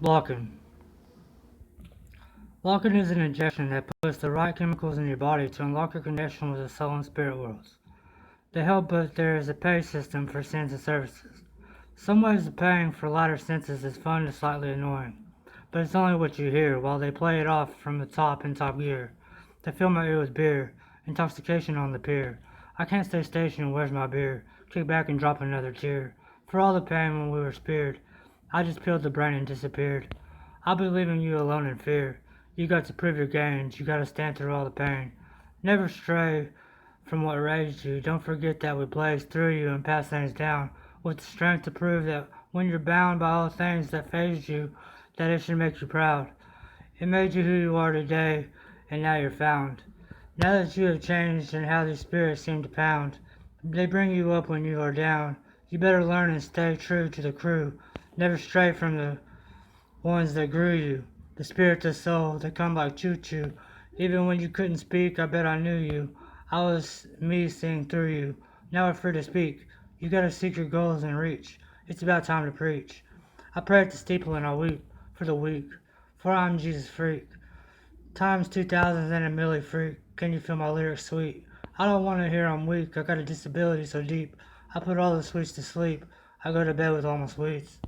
Blocking. Blocking is an injection that puts the right chemicals in your body to unlock your connection with the soul and spirit worlds. They help, but there is a pay system for sins and services. Some ways of paying for lighter senses is fun and slightly annoying, but it's only what you hear while they play it off from the top in Top Gear. They fill my ear with beer, intoxication on the pier. I can't stay stationed, where's my beer? Kick back and drop another tear. For all the pain when we were speared, I just peeled the brain and disappeared. I'll be leaving you alone in fear. You got to prove your gains, you got to stand through all the pain. Never stray from what raised you. Don't forget that we blaze through you and pass things down with the strength to prove that when you're bound by all things that phased you, that it should make you proud. It made you who you are today, and now you're found. Now that you have changed and how these spirits seem to pound, they bring you up when you are down. You better learn and stay true to the crew. Never stray from the ones that grew you. The spirit, the soul, they come like choo-choo. Even when you couldn't speak, I bet I knew you. I was me seeing through you. Now we're free to speak. You gotta seek your goals and reach. It's about time to preach. I pray at the steeple and I weep for the weak, for I'm Jesus freak. Times 2000s and a milli freak. Can you feel my lyrics sweet? I don't wanna hear I'm weak. I got a disability so deep. I put all the sweets to sleep. I go to bed with all my sweets.